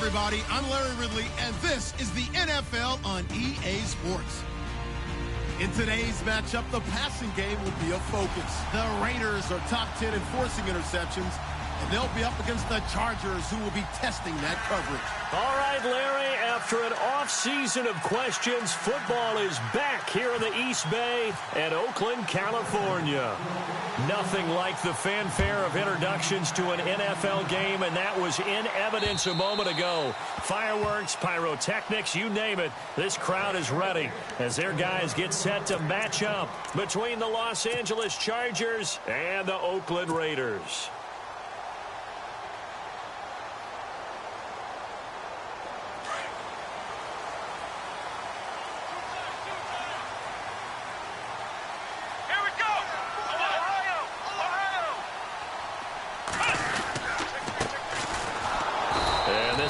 everybody. I'm Larry Ridley, and this is the NFL on EA Sports. In today's matchup, the passing game will be a focus. The Raiders are top 10 in forcing interceptions, and they'll be up against the Chargers, who will be testing that coverage. All right, Larry, after an off-season of questions, football is back here in the East Bay at Oakland, California. Nothing like the fanfare of introductions to an NFL game, and that was in evidence a moment ago. Fireworks, pyrotechnics, you name it. This crowd is ready as their guys get set to match up between the Los Angeles Chargers and the Oakland Raiders.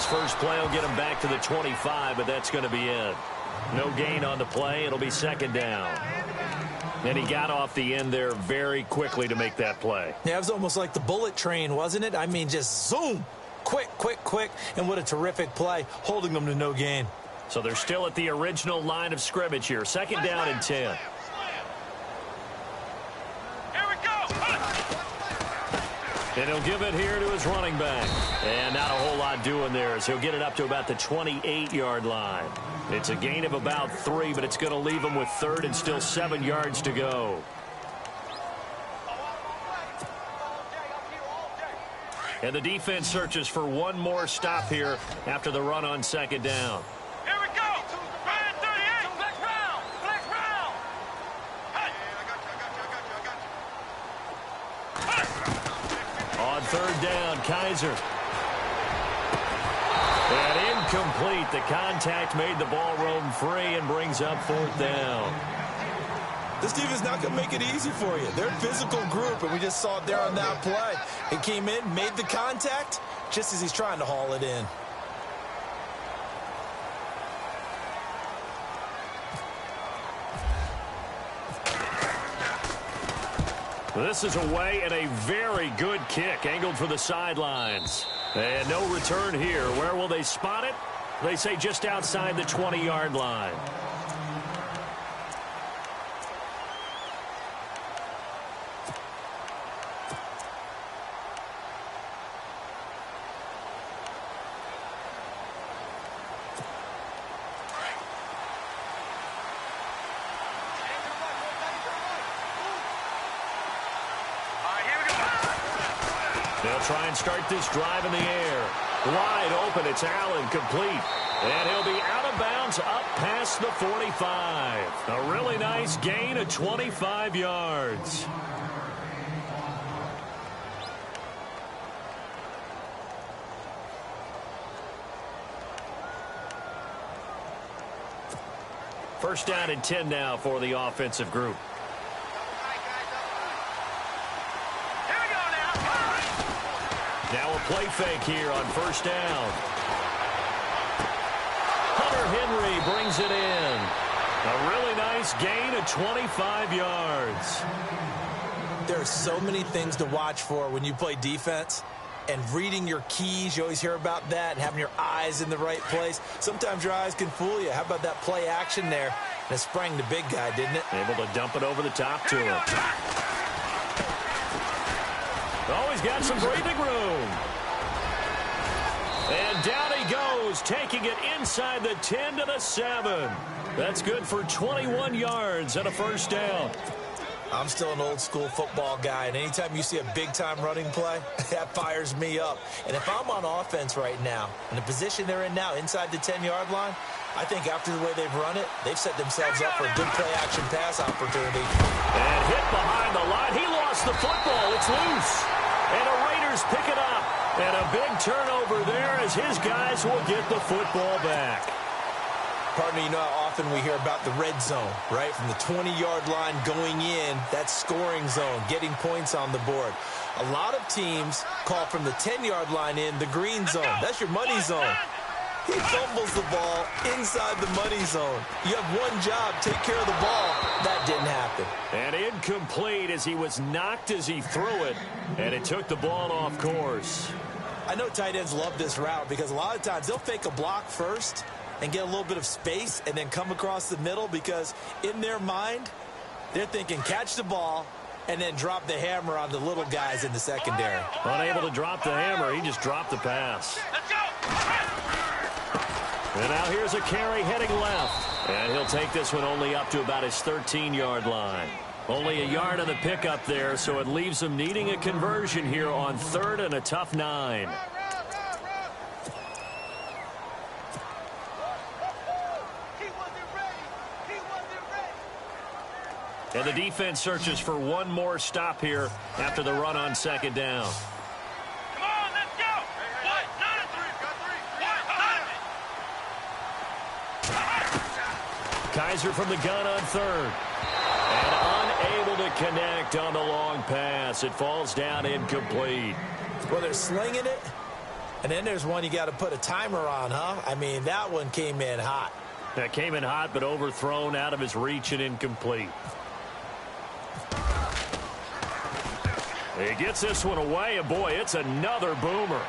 First play will get him back to the 25, but that's going to be it. No gain on the play. It'll be second down. And he got off the end there very quickly to make that play. Yeah, it was almost like the bullet train, wasn't it? I mean, just zoom. Quick, quick, quick. And what a terrific play, holding them to no gain. So they're still at the original line of scrimmage here. Second down and 10. And he'll give it here to his running back. And not a whole lot doing there as he'll get it up to about the 28-yard line. It's a gain of about 3, but it's going to leave him with third and still 7 yards to go. And the defense searches for one more stop here after the run on second down. On third down, Kaiser. And incomplete. The contact made the ball roam free and brings up fourth down. This defense not going to make it easy for you. They're a physical group, and we just saw it there on that play. He came in, made the contact, just as he's trying to haul it in. This is away and a very good kick angled for the sidelines. And no return here. Where will they spot it? They say just outside the 20-yard line. They'll try and start this drive in the air. Wide open, it's Allen, complete. And he'll be out of bounds up past the 45. A really nice gain of 25 yards. First down and 10 now for the offensive group. Now a play fake here on first down. Hunter Henry brings it in. A really nice gain of 25 yards. There are so many things to watch for when you play defense. And reading your keys, you always hear about that, and having your eyes in the right place. Sometimes your eyes can fool you. How about that play action there? And it sprang the big guy, didn't it? Able to dump it over the top to him. Oh, he's got some breathing room. And down he goes, taking it inside the 10 to the 7. That's good for 21 yards and a first down. I'm still an old-school football guy, and anytime you see a big-time running play, that fires me up. And if I'm on offense right now, in the position they're in now, inside the 10-yard line, I think after the way they've run it, they've set themselves up for a good play-action pass opportunity. And hit behind the line. He lost the football. It's loose. And the Raiders pick it up. And a big turnover there as his guys will get the football back. Partner, you know how often we hear about the red zone, right? From the 20-yard line going in, that scoring zone, getting points on the board. A lot of teams call from the 10-yard line in the green zone. That's your money zone. He fumbles the ball inside the money zone. You have one job, take care of the ball. That didn't happen. And incomplete as he was knocked as he threw it, and it took the ball off course. I know tight ends love this route because a lot of times they'll fake a block first and get a little bit of space and then come across the middle because in their mind, they're thinking catch the ball and then drop the hammer on the little guys in the secondary. Unable to drop the hammer, he just dropped the pass. Let's go. And now here's a carry heading left. And he'll take this one only up to about his 13-yard line. Only a yard on the pickup there, so it leaves him needing a conversion here on 3rd and a tough 9. And the defense searches for one more stop here after the run on 2nd down. Come on, let's go. What? Not a three. Kaiser from the gun on 3rd. And unable to connect on the long pass. It falls down incomplete. Well, they're slinging it, and then there's one you got to put a timer on, huh? I mean, that one came in hot. That came in hot, but overthrown out of his reach and incomplete. He gets this one away, and boy, it's another boomer.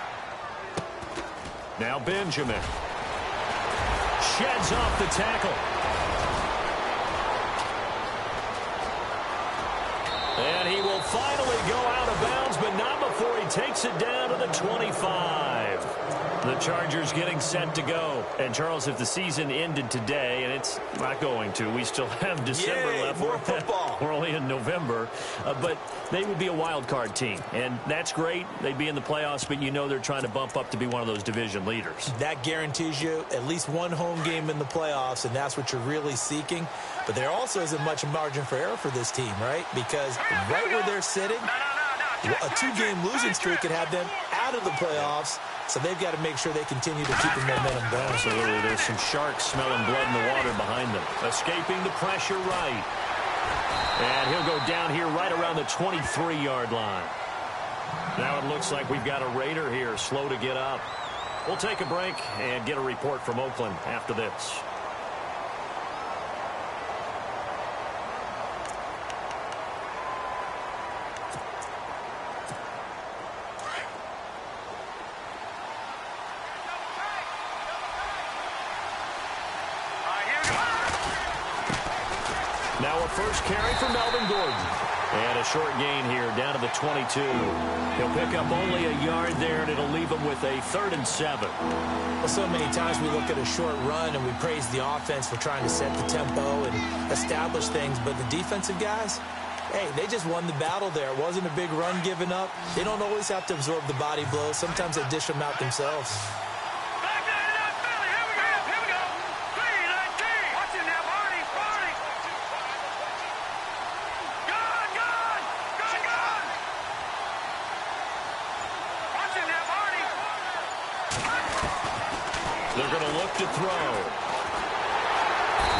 Now Benjamin. Sheds off the tackle. And he will finally go out of bounds, but not before he takes it down to the 25. The Chargers getting set to go. And, Charles, if the season ended today, and it's not going to, we still have December left. More football. We're only in November. But they would be a wild card team. And that's great. They'd be in the playoffs, but you know they're trying to bump up to be one of those division leaders. That guarantees you at least one home game in the playoffs, and that's what you're really seeking. But there also isn't much margin for error for this team, right? Because right where they're sitting, a 2-game losing streak could have them out of the playoffs. So they've got to make sure they continue to keep the momentum going. Absolutely. There's some sharks smelling blood in the water behind them. Escaping the pressure right. And he'll go down here right around the 23-yard line. Now it looks like we've got a Raider here, slow to get up. We'll take a break and get a report from Oakland after this. Now a first carry for Melvin Gordon. And a short gain here down to the 22. He'll pick up only a yard there, and it'll leave him with a 3rd and 7. Well, so many times we look at a short run and we praise the offense for trying to set the tempo and establish things. But the defensive guys, hey, they just won the battle there. It wasn't a big run given up. They don't always have to absorb the body blows. Sometimes they dish them out themselves. They're going to look to throw.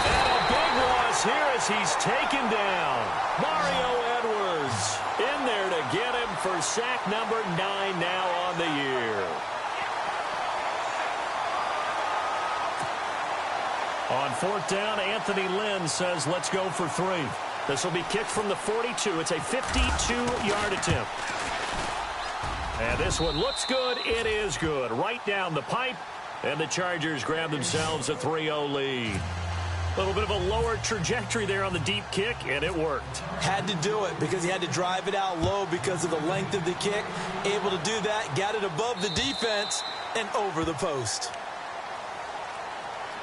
And a big loss here as he's taken down. Mario Edwards in there to get him for sack number 9 now on the year. On 4th down, Anthony Lynn says, let's go for 3. This will be kicked from the 42. It's a 52-yard attempt. And this one looks good. It is good. Right down the pipe. And the Chargers grab themselves a 3-0 lead. A little bit of a lower trajectory there on the deep kick, and it worked. Had to do it because he had to drive it out low because of the length of the kick. Able to do that, got it above the defense, and over the post.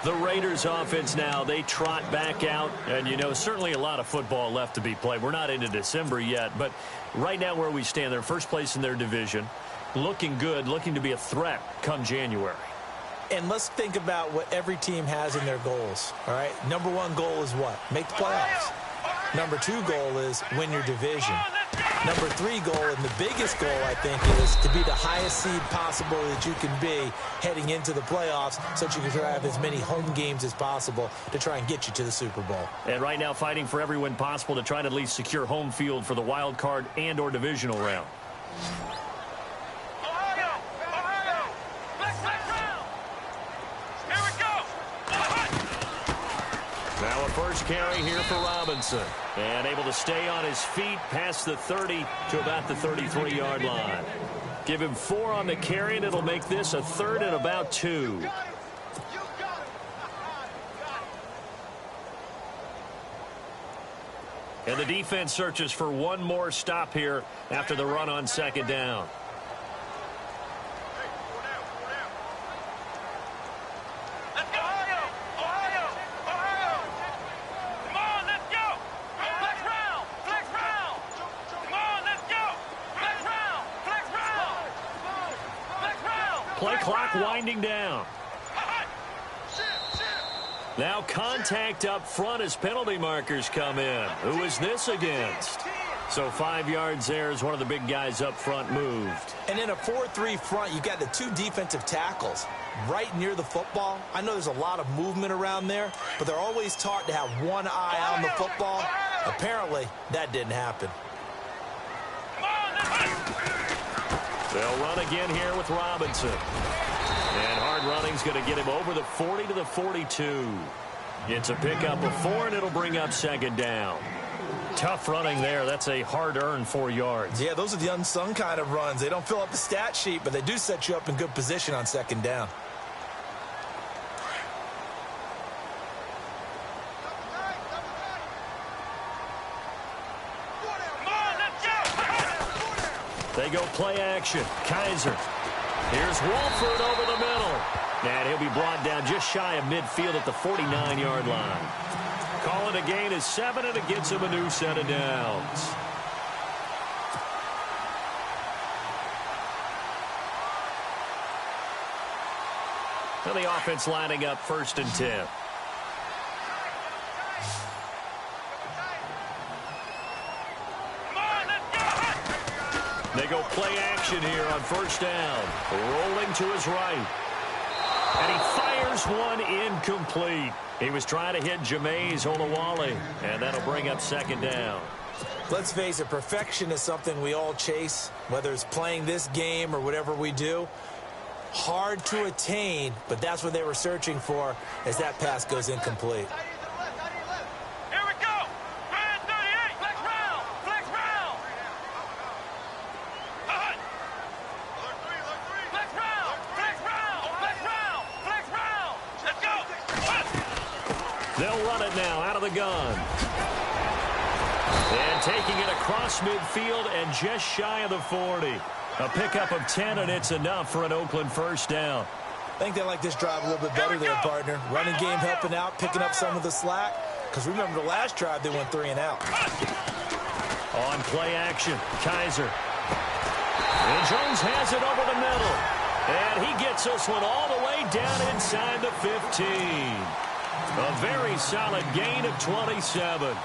The Raiders offense now, they trot back out. And, you know, certainly a lot of football left to be played. We're not into December yet, but right now where we stand, they're first place in their division. Looking good, looking to be a threat come January. And let's think about what every team has in their goals, all right? Number 1 goal is what? Make the playoffs. Number 2 goal is win your division. Number 3 goal, and the biggest goal, I think, is to be the highest seed possible that you can be heading into the playoffs so that you can have as many home games as possible to try and get you to the Super Bowl. And right now fighting for every win possible to try to at least secure home field for the wild card and or divisional round. Now a first carry here for Robinson. And able to stay on his feet past the 30 to about the 33-yard line. Give him 4 on the carry, and it'll make this a 3rd and about 2. And the defense searches for one more stop here after the run on 2nd down. Play clock winding down. Now contact up front as penalty markers come in. Who is this against? So 5 yards there as one of the big guys up front moved. And in a 4-3 front, you've got the 2 defensive tackles right near the football. I know there's a lot of movement around there, but they're always taught to have one eye on the football. Apparently, that didn't happen. They'll run again here with Robinson. And hard running's going to get him over the 40 to the 42. It's a pickup of 4, and it'll bring up 2nd down. Tough running there. That's a hard-earned 4 yards. Yeah, those are the unsung kind of runs. They don't fill up the stat sheet, but they do set you up in good position on 2nd down. They go play action. Kaiser. Here's Wolford over the middle. And he'll be brought down just shy of midfield at the 49-yard line. Call it a gain of 7, and it gets him a new set of downs. Now the offense lining up 1st and 10. They go play action here on 1st down. Rolling to his right. And he fires one incomplete. He was trying to hit Jameis Olawale, and that'll bring up 2nd down. Let's face it, perfection is something we all chase, whether it's playing this game or whatever we do. Hard to attain, but that's what they were searching for as that pass goes incomplete. They'll run it now out of the gun. And taking it across midfield and just shy of the 40. A pickup of 10, and it's enough for an Oakland 1st down. I think they like this drive a little bit better there, partner. Running game helping out, picking up some of the slack. Because remember, the last drive, they went 3 and out. On play action, Kaiser. And Jones has it over the middle. And he gets this one all the way down inside the 15. A very solid gain of 27.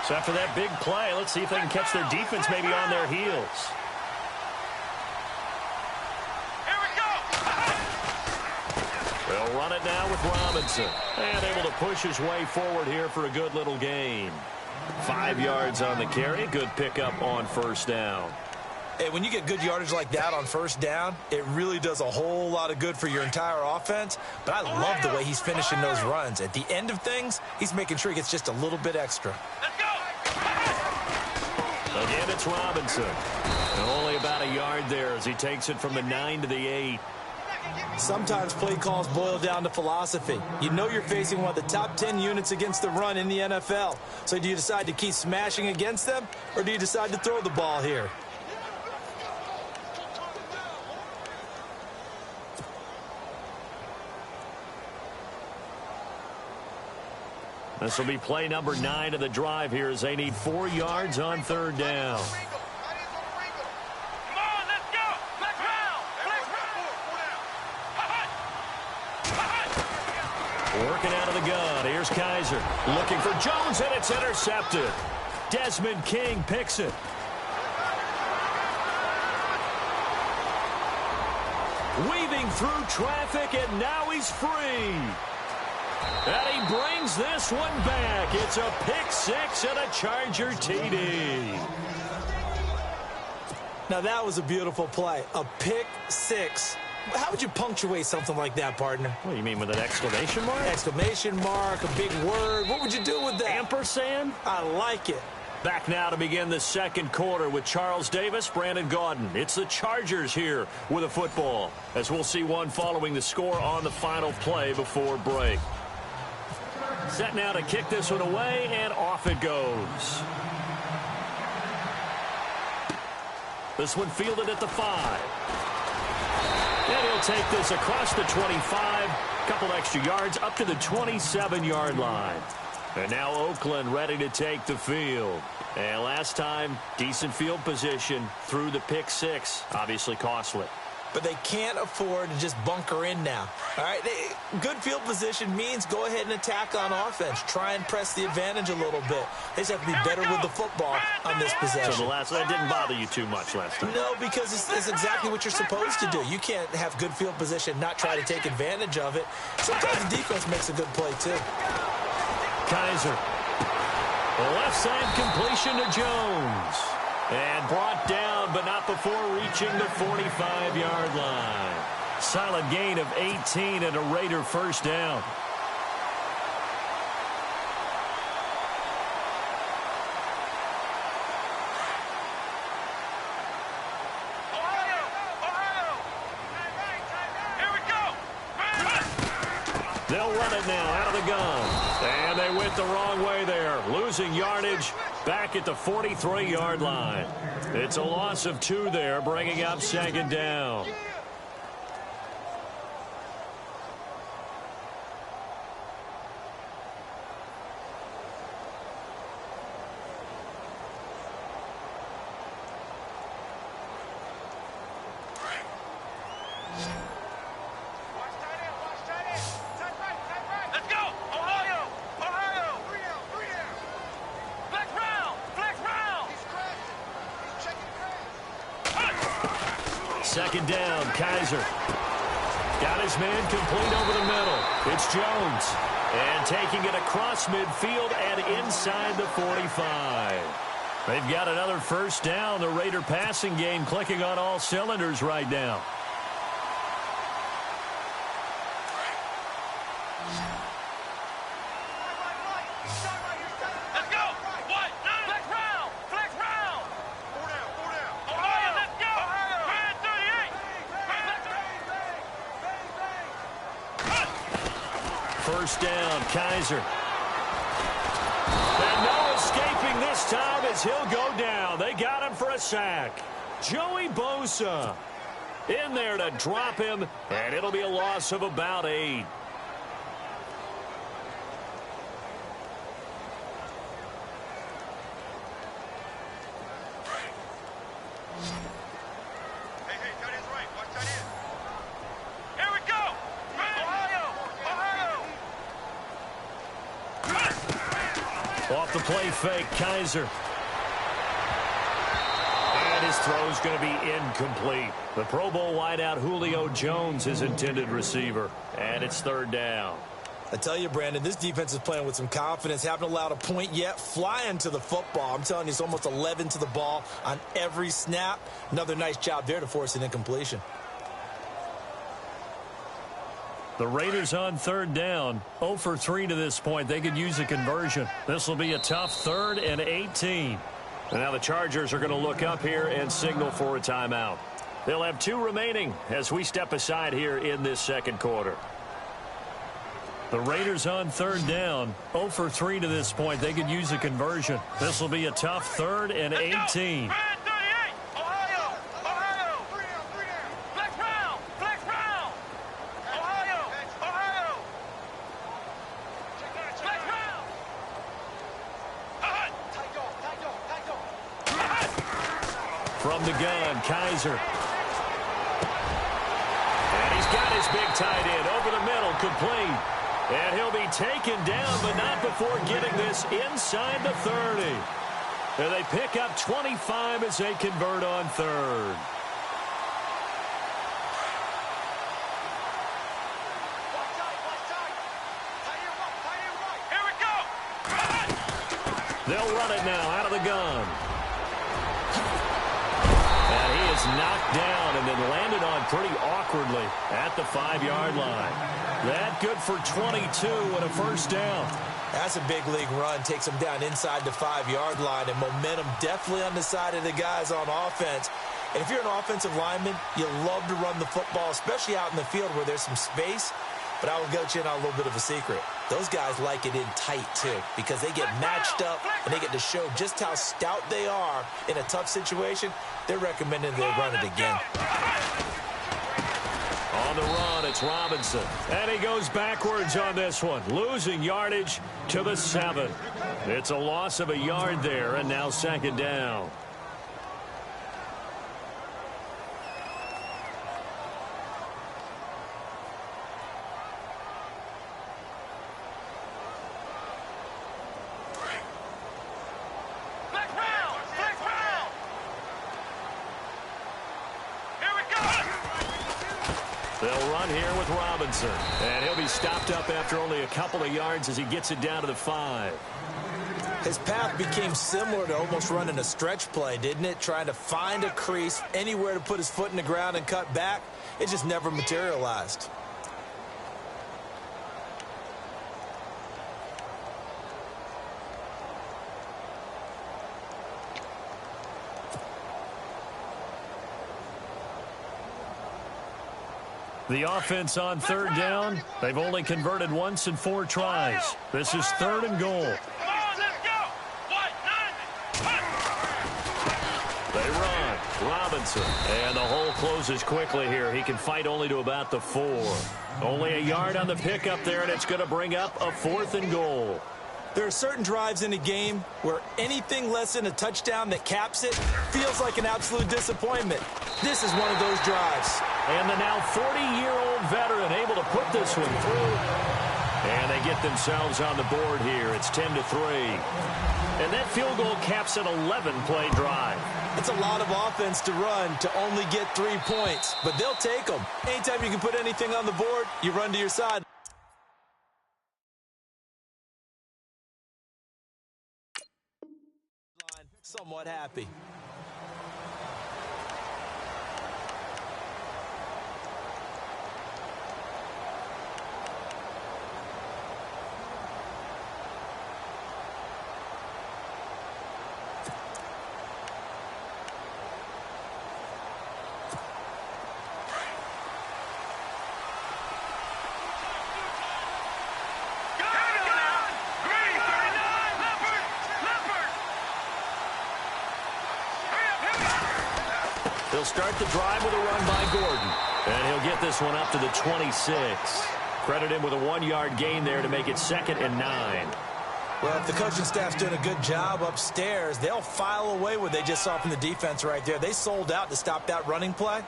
So after that big play, let's see if they can catch their defense maybe on their heels. Here we go. They'll run it now with Robinson. And able to push his way forward here for a good little gain. 5 yards on the carry. Good pickup on 1st down. Hey, when you get good yardage like that on 1st down, it really does a whole lot of good for your entire offense. But I love the way he's finishing those runs. At the end of things, he's making sure he gets just a little bit extra. Let's go. Again, it's Robinson. And only about a yard there as he takes it from the 9 to the 8. Sometimes play calls boil down to philosophy. You know you're facing one of the top 10 units against the run in the NFL. So do you decide to keep smashing against them, or do you decide to throw the ball here? This will be play number 9 of the drive here as they need 4 yards on 3rd down. Come on, let's go. Flex round. Working out of the gun. Here's Kaiser. Looking for Jones, and it's intercepted. Desmond King picks it. Weaving through traffic, and now he's free. And he brings this one back. It's a pick 6 and a Charger TD. Now that was a beautiful play. A pick 6. How would you punctuate something like that, partner? What do you mean, with an exclamation mark? Exclamation mark, a big word. What would you do with that? Ampersand? I like it. Back now to begin the second quarter with Charles Davis, Brandon Gaudin. It's the Chargers here with a football, as we'll see one following the score on the final play before break. Set now to kick this one away, and off it goes. This one fielded at the 5. And he'll take this across the 25, couple extra yards up to the 27-yard line. And now Oakland ready to take the field. And last time, decent field position through the pick 6. Obviously costly. But they can't afford to just bunker in now. All right, good field position means go ahead and attack on offense. Try and press the advantage a little bit. They just have to be better with the football on this possession. So that didn't bother you too much last time? No, because it's exactly what you're supposed to do. You can't have good field position, not try to take advantage of it. Sometimes the defense makes a good play, too. Kaiser. The left side completion to Jones. And brought down, but not before reaching the 45-yard line. Solid gain of 18 and a Raider first down. They'll run it now out of the gun. And they went the wrong way there. Losing yardage back at the 43-yard line. It's a loss of 2 there, bringing up second down. Second down, Kaiser. Got his man complete over the middle. It's Jones. And taking it across midfield and inside the 45. They've got another first down. The Raider passing game clicking on all cylinders right now. First down, Kaiser. And no escaping this time as he'll go down. They got him for a sack. Joey Bosa in there to drop him, and it'll be a loss of about 8. Off the play fake, Kaiser. And his throw's going to be incomplete. The Pro Bowl wideout Julio Jones, his intended receiver. And it's third down. I tell you, Brandon, this defense is playing with some confidence. Haven't allowed a point yet. Flying to the football. I'm telling you, it's almost 11 to the ball on every snap. Another nice job there to force an incompletion. The Raiders on third down, 0 for 3 to this point. They could use a conversion. This will be a tough 3rd and 18. And now the Chargers are going to look up here and signal for a timeout. They'll have 2 remaining as we step aside here in this second quarter. The Raiders on third down, 0 for 3 to this point. They could use a conversion. This will be a tough 3rd and 18. From the gun, Kaiser. And he's got his big tight end over the middle, complete. And he'll be taken down, but not before getting this inside the 30. And they pick up 25 as they convert on third. They'll run it now out of the gun. And he is knocked down and then landed on pretty awkwardly at the 5-yard line. That good for 22 and a first down. That's a big league run. Takes them down inside the 5-yard line, and momentum definitely on the side of the guys on offense. And if you're an offensive lineman, you love to run the football, especially out in the field where there's some space. But I will go you in on a little bit of a secret. Those guys like it in tight, too, because they get matched up and they get to show just how stout they are in a tough situation. They're recommending they run it again. On the run, it's Robinson. And he goes backwards on this one, losing yardage to the 7. It's a loss of a yard there, and now second down. They'll run here with Robinson. And he'll be stopped up after only a couple of yards as he gets it down to the 5. His path became similar to almost running a stretch play, didn't it? Trying to find a crease, anywhere to put his foot in the ground and cut back. It just never materialized. The offense on third down, they've only converted once in 4 tries. This is 3rd and goal. Come on, let's go. They run. Robinson. And the hole closes quickly here. He can fight only to about the 4. Only a yard on the pickup there, and it's going to bring up a 4th and goal. There are certain drives in a game where anything less than a touchdown that caps it feels like an absolute disappointment. This is one of those drives. And the now 40-year-old veteran able to put this one through. And they get themselves on the board here. It's 10-3. And that field goal caps an 11-play drive. It's a lot of offense to run to only get 3 points, but they'll take them. Anytime you can put anything on the board, you run to your side. Somewhat happy. He'll start the drive with a run by Gordon. And he'll get this one up to the 26. Credit him with a 1-yard gain there to make it 2nd and 9. Well, if the coaching staff's doing a good job upstairs, they'll file away what they just saw from the defense right there. They sold out to stop that running play.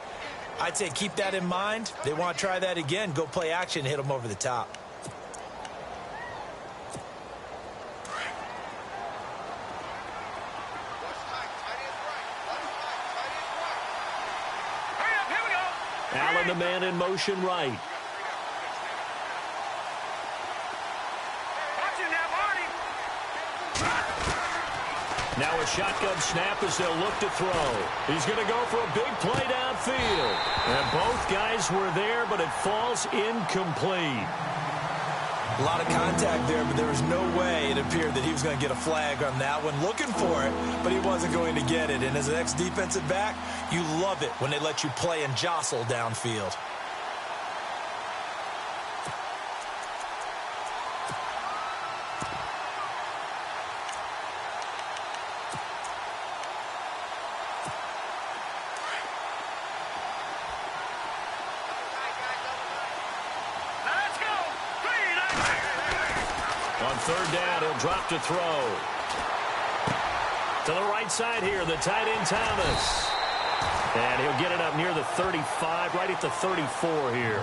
I'd say keep that in mind. They want to try that again. Go play action, hit them over the top. Allen, the man in motion right. Now a shotgun snap as they'll look to throw. He's going to go for a big play downfield. And both guys were there, but it falls incomplete. A lot of contact there, but there was no way it appeared that he was going to get a flag on that one. Looking for it, but he wasn't going to get it. And as an ex-defensive back, you love it when they let you play and jostle downfield. Third down, he'll drop to throw. To the right side here, the tight end Thomas. And he'll get it up near the 35, right at the 34 here.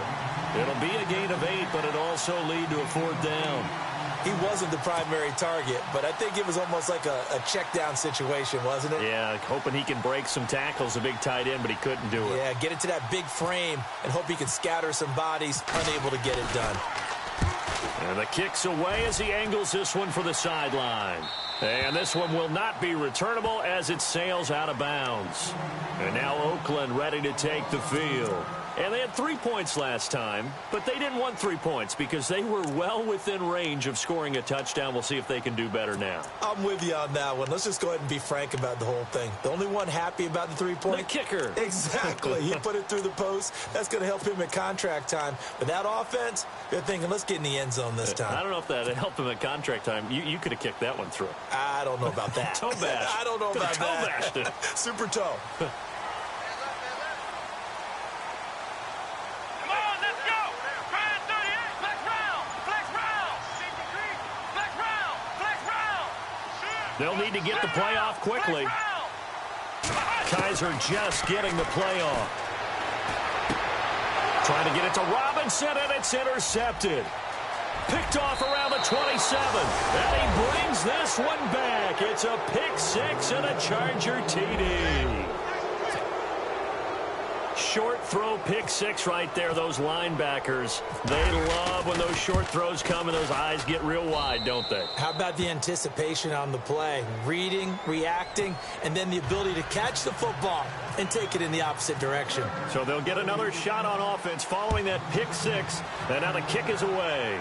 It'll be a gain of 8, but it'll also lead to a 4th down. He wasn't the primary target, but I think it was almost like a check down situation, wasn't it? Yeah, hoping he can break some tackles, a big tight end, but he couldn't do it. Yeah, get it to that big frame and hope he can scatter some bodies, unable to get it done. And the kick's away as he angles this one for the sideline. And this one will not be returnable as it sails out of bounds. And now Oakland ready to take the field. And they had 3 points last time, but they didn't want 3 points because they were well within range of scoring a touchdown. We'll see if they can do better now. I'm with you on that one. Let's just go ahead and be frank about the whole thing. The only one happy about the 3-point? The kicker. Exactly. He put it through the post. That's going to help him at contract time. But that offense, they're thinking, let's get in the end zone this time. I don't know if that helped him at contract time. You could have kicked that one through. I don't know about that. Toe bash. I don't know about toe that. Bashed it. Super toe. They'll need to get the play off quickly. Kaiser just getting the play off. Trying to get it to Robinson, and it's intercepted. Picked off around the 27. And he brings this one back. It's a pick six and a Charger TD. Short throw pick six right there. Those linebackers, they love when those short throws come and those eyes get real wide, don't they? How about the anticipation on the play? Reading, reacting, and then the ability to catch the football and take it in the opposite direction. So they'll get another shot on offense following that pick six. And now the kick is away.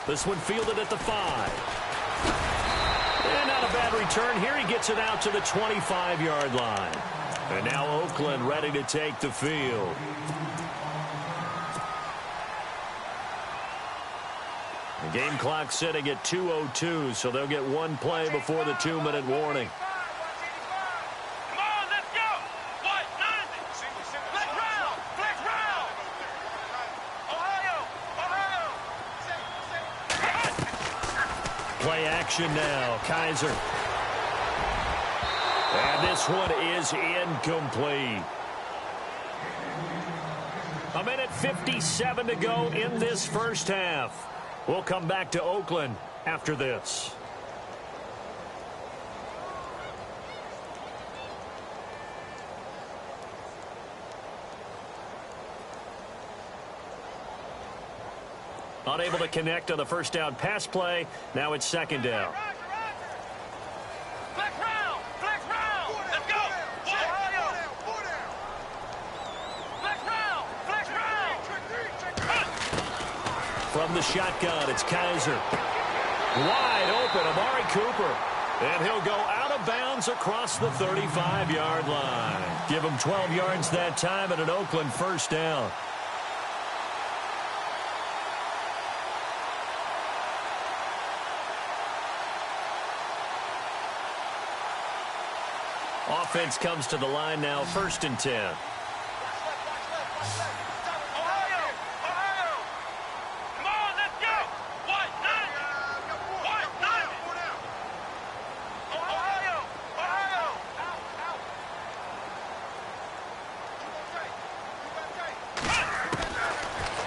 This one fielded at the 5. And not a bad return. Here he gets it out to the 25-yard line. And now Oakland ready to take the field. The game clock sitting at 2:02, so they'll get one play before the 2-minute warning. Come on, let's go. What? Nothing. Flex round. Flex round. Ohio. Play action now. Kaiser. And this one is incomplete. 1:57 to go in this first half. We'll come back to Oakland after this. Unable to connect on the first down pass play. Now it's second down. From the shotgun, it's Kaiser. Wide open, Amari Cooper. And he'll go out of bounds across the 35-yard line. Give him 12 yards that time and an Oakland first down. Offense comes to the line now, 1st and 10.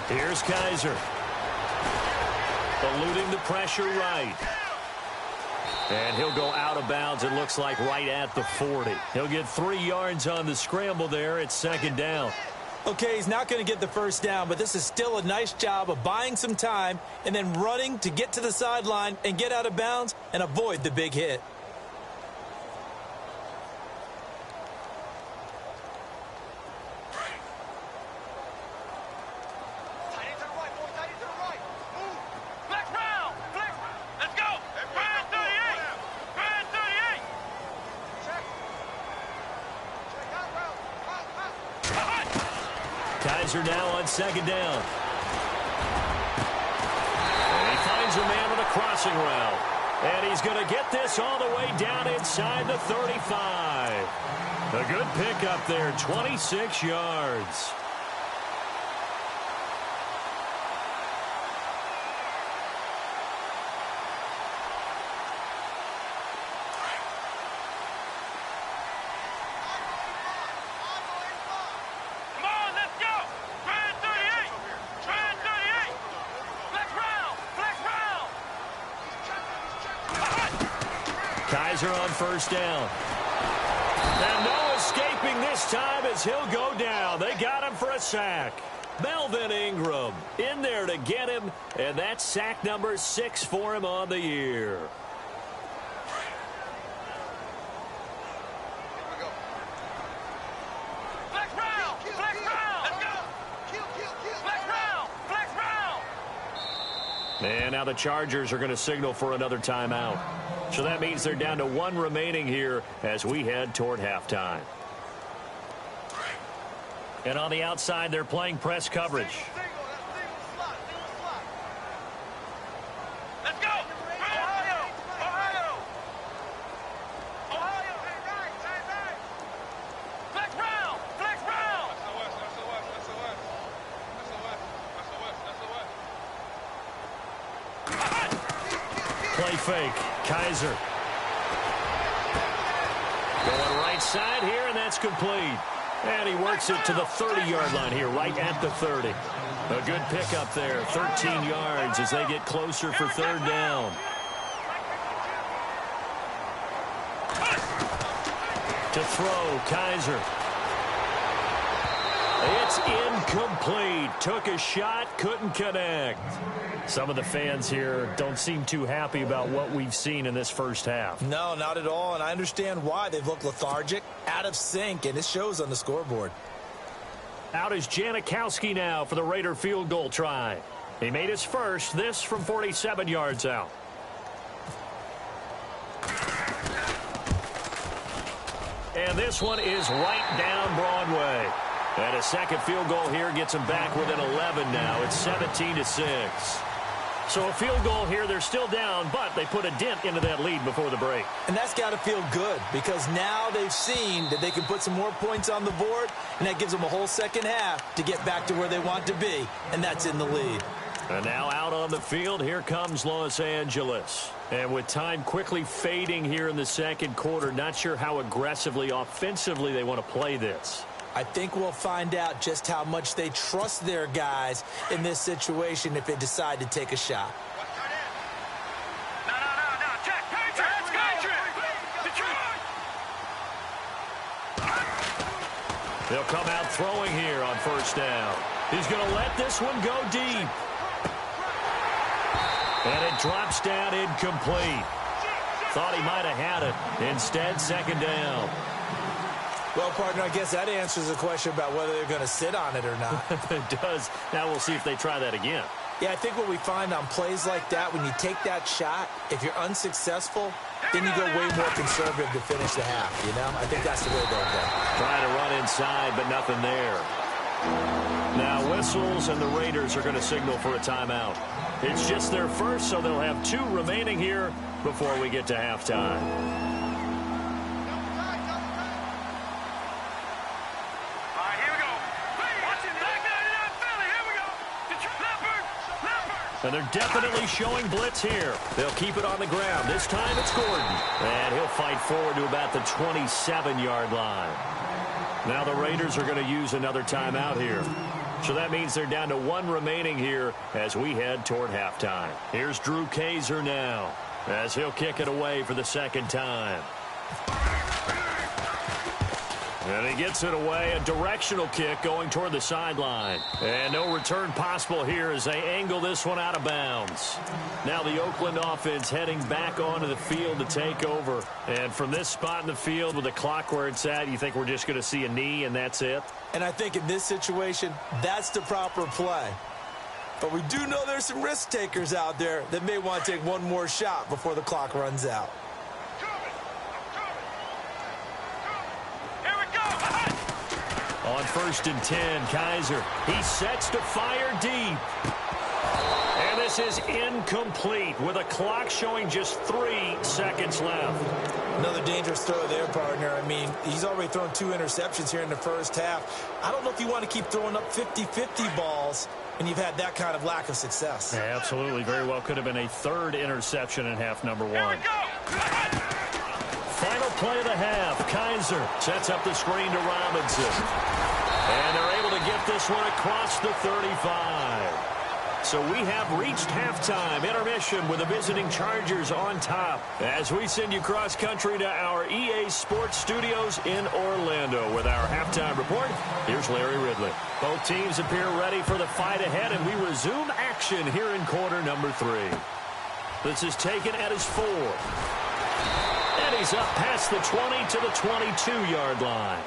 Here's Kaiser. Eluding the pressure right. And he'll go out of bounds, it looks like, right at the 40. He'll get 3 yards on the scramble there. It's second down. Okay, he's not going to get the first down, but this is still a nice job of buying some time and then running to get to the sideline and get out of bounds and avoid the big hit. Kaiser now on second down. And he finds a man with a crossing route. And he's going to get this all the way down inside the 35. A good pickup there, 26 yards. Kaiser on first down. And no escaping this time as he'll go down. They got him for a sack. Melvin Ingram in there to get him, and that's sack number 6 for him on the year. Flex round! Flex round! And now the Chargers are going to signal for another timeout. So that means they're down to 1 remaining here as we head toward halftime. And on the outside, they're playing press coverage. Let's go! Ohio! Ohio! Ohio! Flex round! Flex round! That's the West. That's the West. That's the West. That's the West. That's the West. Play fake. Kaiser. Going right side here, and that's complete. And he works it to the 30-yard line here, right at the 30. A good pickup there, 13 yards as they get closer for third down. To throw, Kaiser. It's incomplete. Took a shot, couldn't connect. Some of the fans here don't seem too happy about what we've seen in this first half. No, not at all, and I understand why. They've looked lethargic, out of sync, and it shows on the scoreboard. Out is Janikowski now for the Raider field goal try. He made his first, this from 47 yards out. And this one is right down Broadway. And a second field goal here gets him back within 11 now. It's 17-6. So a field goal here, they're still down, but they put a dent into that lead before the break. And that's got to feel good because now they've seen that they can put some more points on the board, and that gives them a whole second half to get back to where they want to be, and that's in the lead. And now out on the field, here comes Los Angeles. And with time quickly fading here in the second quarter, not sure how aggressively, offensively they want to play this. I think we'll find out just how much they trust their guys in this situation if they decide to take a shot. No. Check. Patriots. Detroit. They'll come out throwing here on first down. He's going to let this one go deep. And it drops down incomplete. Thought he might have had it. Instead, second down. Well, partner, I guess that answers the question about whether they're going to sit on it or not. It does. Now we'll see if they try that again. Yeah, I think what we find on plays like that, when you take that shot, if you're unsuccessful, then you go way more conservative to finish the half, you know? I think that's the way they'll go. Trying to run inside, but nothing there. Now whistles, and the Raiders are going to signal for a timeout. It's just their first, so they'll have 2 remaining here before we get to halftime. And they're definitely showing blitz here. They'll keep it on the ground. This time it's Gordon. And he'll fight forward to about the 27-yard line. Now the Raiders are going to use another timeout here. So that means they're down to 1 remaining here as we head toward halftime. Here's Drew Kaiser now as he'll kick it away for the second time. And he gets it away, a directional kick going toward the sideline. And no return possible here as they angle this one out of bounds. Now the Oakland offense heading back onto the field to take over. And from this spot in the field with the clock where it's at, you think we're just going to see a knee and that's it? And I think in this situation, that's the proper play. But we do know there's some risk takers out there that may want to take one more shot before the clock runs out. On 1st and 10, Kaiser. He sets to fire deep. And this is incomplete with a clock showing just 3 seconds left. Another dangerous throw there, partner. I mean, he's already thrown 2 interceptions here in the first half. I don't know if you want to keep throwing up 50-50 balls when you've had that kind of lack of success. Yeah, absolutely. Very well could have been a 3rd interception in half number 1. Final play of the half. Kaiser sets up the screen to Robinson. And they're able to get this one across the 35. So we have reached halftime. Intermission with the visiting Chargers on top. As we send you cross country to our EA Sports Studios in Orlando with our halftime report. Here's Larry Ridley. Both teams appear ready for the fight ahead, and we resume action here in quarter number 3. This is taken at his 4. And he's up past the 20 to the 22-yard line.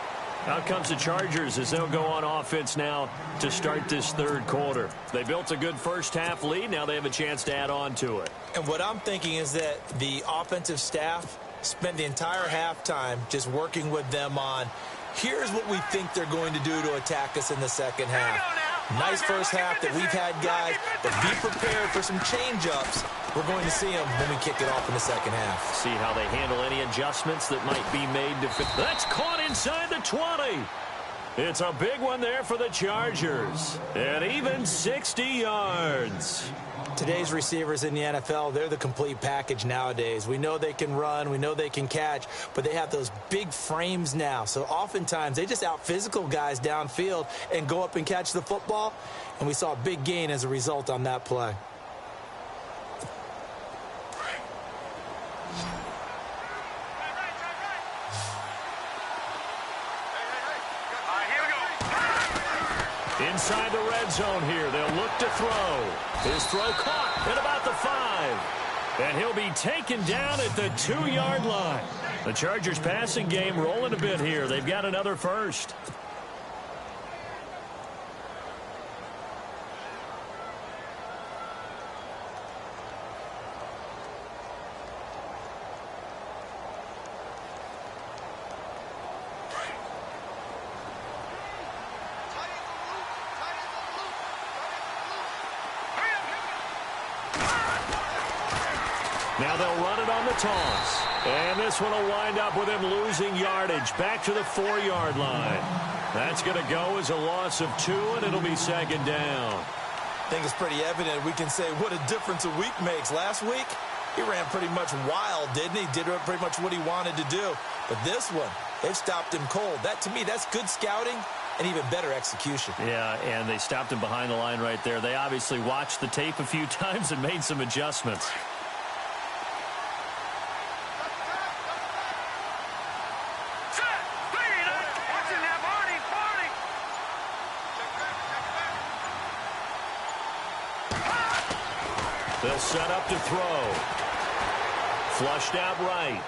Out comes the Chargers as they'll go on offense now to start this third quarter. They built a good first half lead. Now they have a chance to add on to it. And what I'm thinking is that the offensive staff spent the entire halftime just working with them on, here's what we think they're going to do to attack us in the second half. Nice first half that we've had, guys, but be prepared for some change-ups. We're going to see them when we kick it off in the second half. See how they handle any adjustments that might be made to fit. That's caught inside the 20. It's a big one there for the Chargers. And even 60 yards. Today's receivers in the NFL, they're the complete package nowadays. We know they can run, we know they can catch, but they have those big frames now. So oftentimes they just out-physical guys downfield and go up and catch the football. And we saw a big gain as a result on that play. Inside the red zone here, they'll look to throw. His throw caught at about the 5. And he'll be taken down at the 2-yard line. The Chargers passing game rolling a bit here. They've got another first. Now they'll run it on the toss. And this one will wind up with him losing yardage back to the 4-yard line. That's going to go as a loss of 2, and it'll be second down. I think it's pretty evident. We can say what a difference a week makes. Last week, he ran pretty much wild, didn't he? Did pretty much what he wanted to do. But this one, they've stopped him cold. That, to me, that's good scouting and even better execution. Yeah, and they stopped him behind the line right there. They obviously watched the tape a few times and made some adjustments. They'll set up to throw. Flushed out right.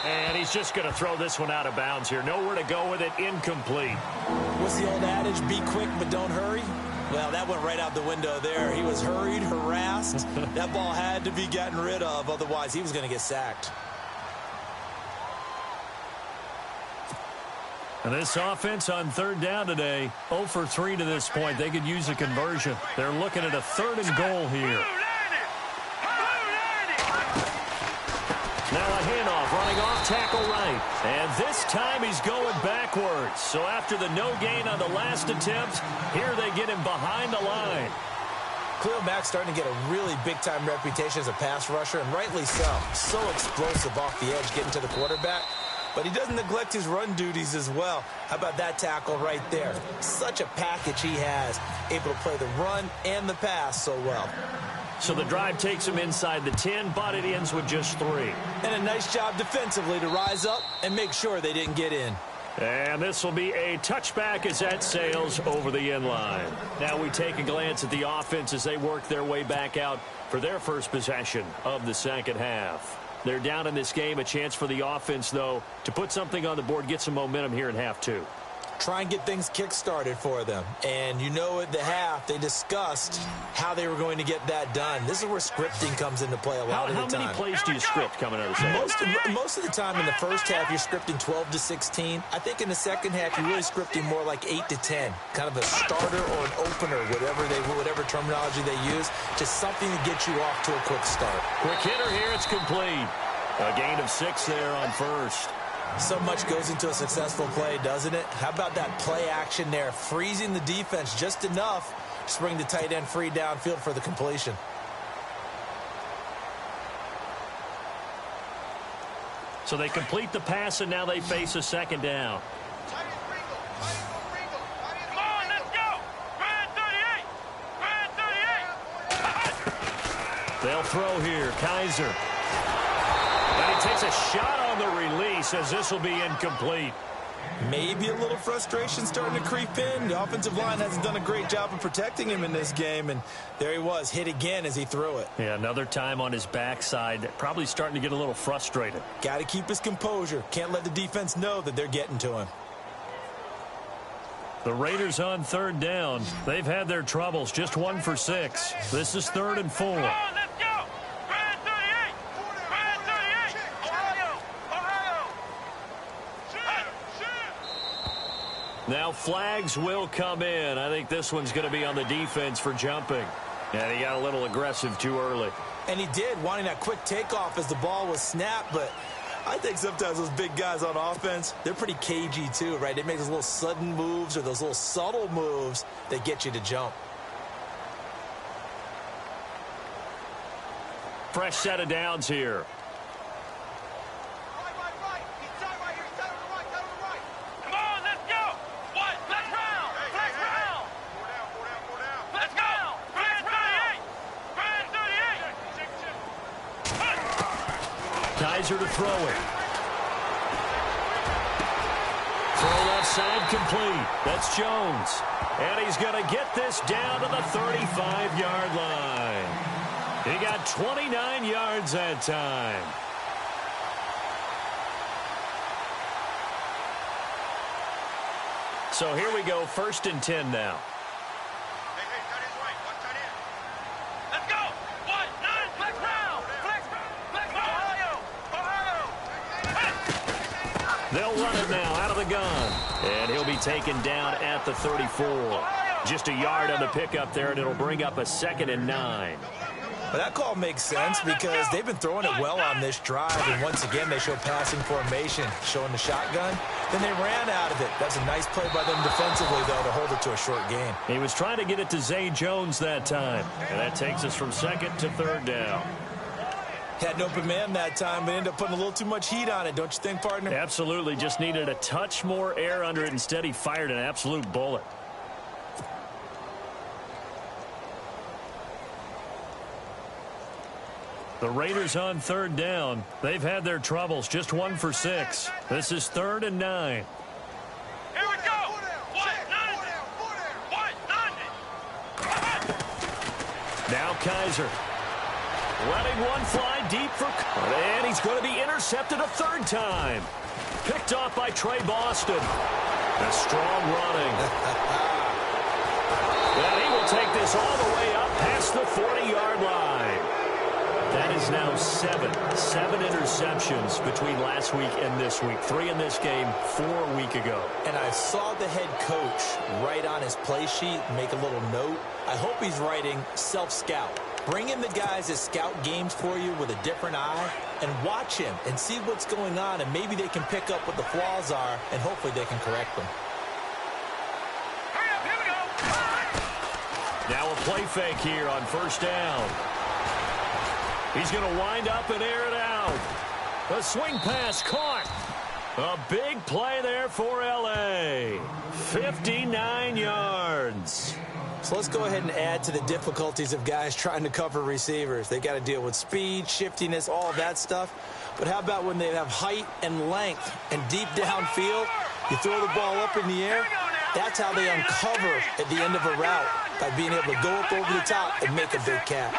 And he's just going to throw this one out of bounds here. Nowhere to go with it. Incomplete. What's the old adage? Be quick, but don't hurry. Well, that went right out the window there. He was hurried, harassed. That ball had to be gotten rid of. Otherwise, he was going to get sacked. And this offense on third down today, 0 for 3 to this point. They could use a conversion. They're looking at a 3rd and goal here. Now a handoff running off tackle right. And this time he's going backwards. So after the no gain on the last attempt, here they get him behind the line. Khalil Mack's starting to get a really big-time reputation as a pass rusher, and rightly so. So explosive off the edge getting to the quarterback. But he doesn't neglect his run duties as well. How about that tackle right there? Such a package he has, able to play the run and the pass so well. So the drive takes him inside the 10, but it ends with just 3. And a nice job defensively to rise up and make sure they didn't get in. And this will be a touchback as that sails over the end line. Now we take a glance at the offense as they work their way back out for their first possession of the second half. They're down in this game. A chance for the offense, though, to put something on the board, get some momentum here in half 2. Try and get things kick-started for them. And you know at the half, they discussed how they were going to get that done. This is where scripting comes into play a lot of the time. How many plays do you script coming out of the second? Most of the time in the first half, you're scripting 12 to 16. I think in the second half, you're really scripting more like 8 to 10. Kind of a starter or an opener, whatever terminology they use. Just something to get you off to a quick start. Quick hitter here. It's complete. A gain of 6 there on first. So much goes into a successful play, doesn't it? How about that play action there? Freezing the defense just enough to bring the tight end free downfield for the completion. So they complete the pass, and now they face a second down. Come on, let's go! Red 38! Red 38! They'll throw here. Kaiser. And he takes a shot on the release as this will be incomplete. Maybe a little frustration starting to creep in. The offensive line hasn't done a great job of protecting him in this game, and there he was, hit again as he threw it. Yeah, another time on his backside, probably starting to get a little frustrated. Got to keep his composure. Can't let the defense know that they're getting to him. The Raiders on third down. They've had their troubles. Just 1 for 6. This is 3rd and 4. Come on, let's go. Brand 38. Brand 38. Ohio. Ohio. Now flags will come in. I think this one's going to be on the defense for jumping. And he got a little aggressive too early. And he did, wanting that quick takeoff as the ball was snapped, but I think sometimes those big guys on offense, they're pretty cagey too, right? They make those little sudden moves or those little subtle moves that get you to jump. Fresh set of downs here. Come on, let's go. What? Let's round. Let's round. Let's go. Brand 38. Brand 38. Kaiser to throw it. Throw left side complete. That's Jones. And he's going to get this down to the 35-yard line. He got 29 yards that time. So here we go, 1st and 10 now. Hey, tight end's right. Watch tight end. Let's go. What? 9. Flex round. Flex round. Ohio. They'll run it now out of the gun. And he'll be taken down at the 34. Just a yard on the pickup there, and it'll bring up a 2nd and 9. But that call makes sense because they've been throwing it well on this drive, and once again they show passing formation, showing the shotgun. Then they ran out of it. That's a nice play by them defensively, though, to hold it to a short gain. He was trying to get it to Zay Jones that time, and that takes us from 2nd to 3rd down. Had an open man that time, but ended up putting a little too much heat on it, don't you think, partner? Absolutely, just needed a touch more air under it. Instead, he fired an absolute bullet. The Raiders on 3rd down. They've had their troubles. Just 1 for 6. This is 3rd and 9. Here we go. What? 9. What? 9. Now Kaiser. Letting one fly deep for... And he's going to be intercepted a 3rd time. Picked off by Trey Boston. A strong running. And he will take this all the way up past the 40-yard line. That is now 7 interceptions between last week and this week. 3 in this game, 4 a week ago. And I saw the head coach write on his play sheet, make a little note. I hope he's writing self-scout. Bring in the guys that scout games for you with a different eye and watch him and see what's going on, and maybe they can pick up what the flaws are, and hopefully they can correct them. Hurry up. Here we go. Now a play fake here on 1st down. He's going to wind up and air it out. A swing pass caught. A big play there for L.A. 59 yards. So let's go ahead and add to the difficulties of guys trying to cover receivers. They got to deal with speed, shiftiness, all of that stuff. But how about when they have height and length and deep downfield? You throw the ball up in the air. That's how they uncover at the end of a route, by being able to go up over the top and make a big catch.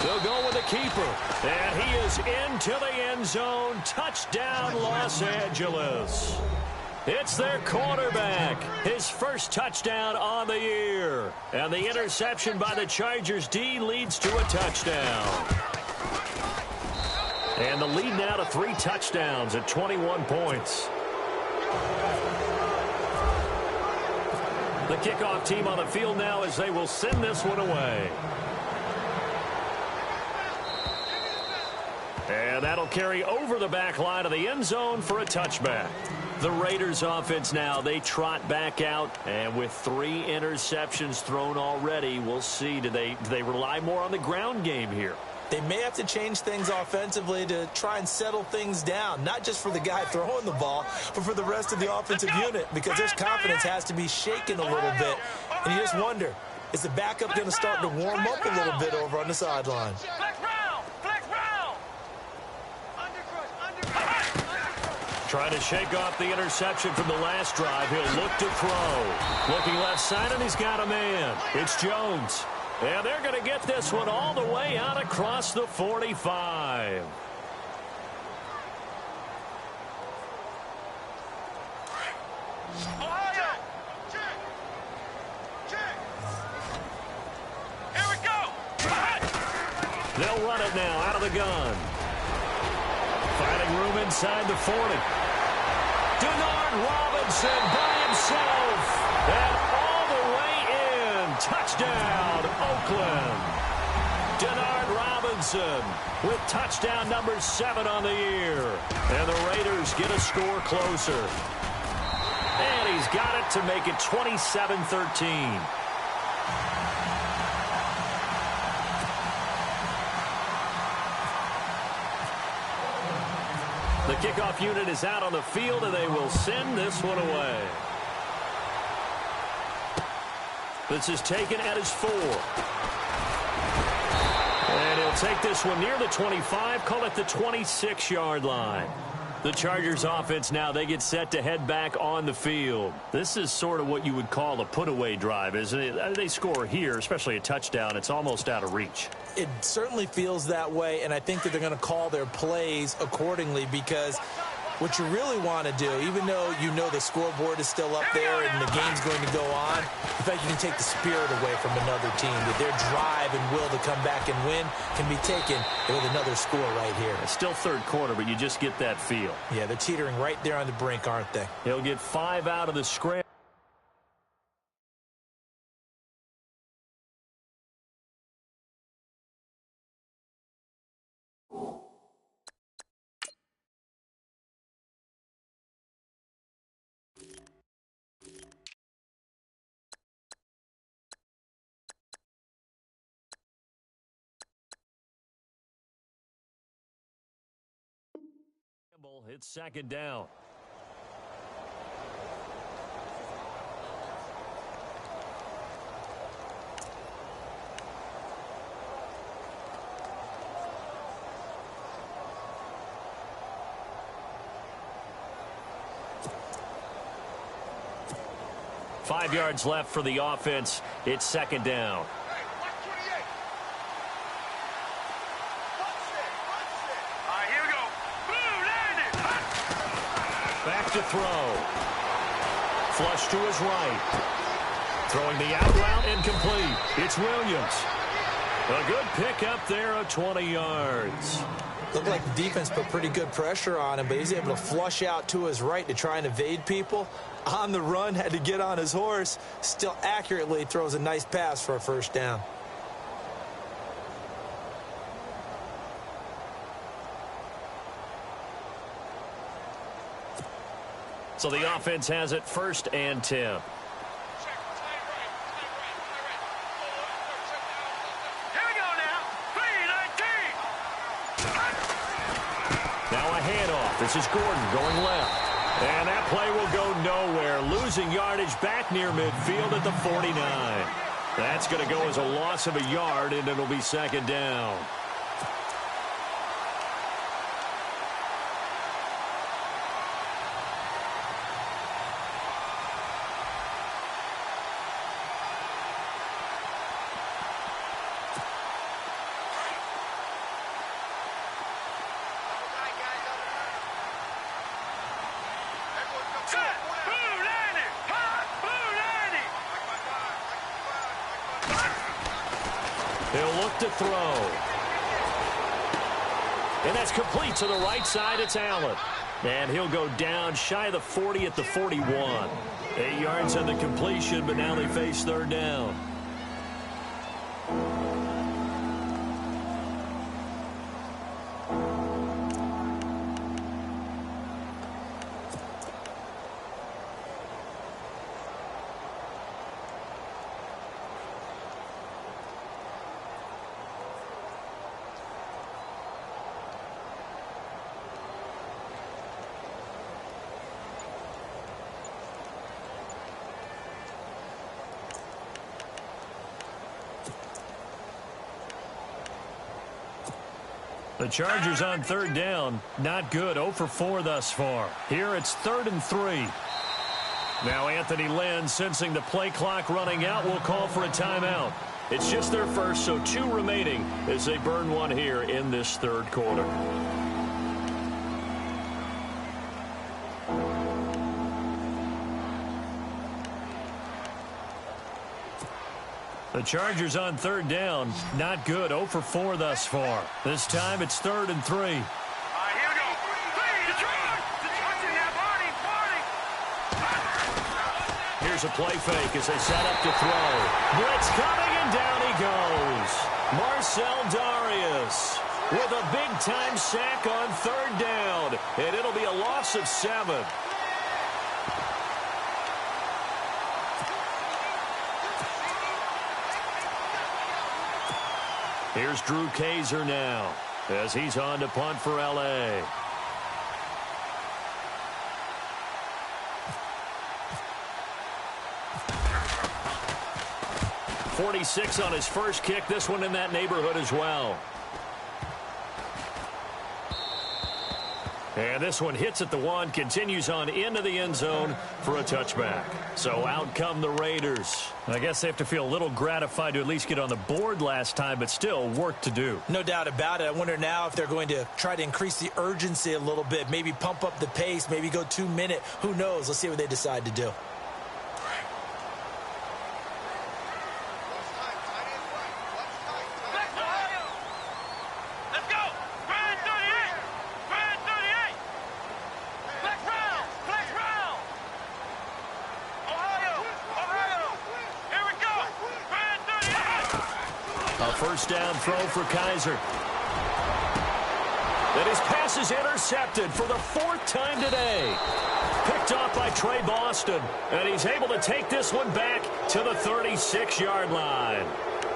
They'll go with the keeper. And he is into the end zone. Touchdown, Los Angeles. It's their quarterback. His first touchdown on the year. And the interception by the Chargers D leads to a touchdown. And the lead now to 3 touchdowns at 21 points. The kickoff team on the field now as they will send this one away. And that'll carry over the back line of the end zone for a touchback. The Raiders offense now, they trot back out, and with 3 interceptions thrown already, we'll see. Do they rely more on the ground game here? They may have to change things offensively to try and settle things down, not just for the guy throwing the ball, but for the rest of the offensive unit, because their confidence has to be shaken a little bit. And you just wonder, is the backup going to start to warm up a little bit over on the sideline? Trying to shake off the interception from the last drive. He'll look to throw. Looking left side, and he's got a man. It's Jones. And they're going to get this one all the way out across the 45. Ohio! They'll run it now out of the gun. Finding room inside the 40. Denard Robinson by himself. And all the way in. Touchdown, Oakland. Denard Robinson with touchdown number 7 on the year. And the Raiders get a score closer. And he's got it to make it 27-13. The kickoff unit is out on the field, and they will send this one away. This is taken at his 4. And he'll take this one near the 25, call it the 26-yard line. The Chargers offense now, they get set to head back on the field. This is sort of what you would call a put-away drive, isn't it? They score here, especially a touchdown. It's almost out of reach. It certainly feels that way, and I think that they're going to call their plays accordingly because what you really want to do, even though you know the scoreboard is still up there and the game's going to go on, in fact, you can take the spirit away from another team. That their drive and will to come back and win can be taken with another score right here. It's still third quarter, but you just get that feel. Yeah, they're teetering right there on the brink, aren't they? He'll get 5 out of the scramble. It's second down. Five yards left for the offense. It's second down. Back to throw. Flush to his right. Throwing the out route incomplete. It's Williams. A good pickup there of 20 yards. Looked like the defense put pretty good pressure on him, but he's able to flush out to his right to try and evade people. On the run, had to get on his horse. Still accurately throws a nice pass for a first down. So the offense has it first and 10. Here we go now. 3-19. Now a handoff. This is Gordon going left. And that play will go nowhere. Losing yardage back near midfield at the 49. That's going to go as a loss of a yard, and it'll be second down. He'll look to throw. And that's complete to the right side. It's Allen. And he'll go down shy of the 40 at the 41. 8 yards on the completion, but now they face third down. The Chargers on third down. Not good. 0 for 4 thus far. Here it's 3rd and 3. Now Anthony Lynn, sensing the play clock running out, will call for a timeout. It's just their first, so 2 remaining as they burn one here in this third quarter. The Chargers on third down. Not good. 0 for 4 thus far. This time it's 3rd and 3. All right, here we go. Hey, the charge! The charge in that body. Here's a play fake as they set up to throw. Blitz coming, and down he goes. Marcel Darius with a big-time sack on 3rd down, and it'll be a loss of 7. Here's Drew Kaiser now as he's on to punt for L.A. .46 on his first kick. This one in that neighborhood as well. And this one hits at the 1, continues on into the end zone for a touchback. So out come the Raiders. I guess they have to feel a little gratified to at least get on the board last time, but still work to do. No doubt about it. I wonder now if they're going to try to increase the urgency a little bit, maybe pump up the pace, maybe go 2-minute. Who knows? Let's see what they decide to do. First down throw for Kaiser. And his pass is intercepted for the 4th time today. Picked off by Trey Boston. And he's able to take this one back to the 36-yard line.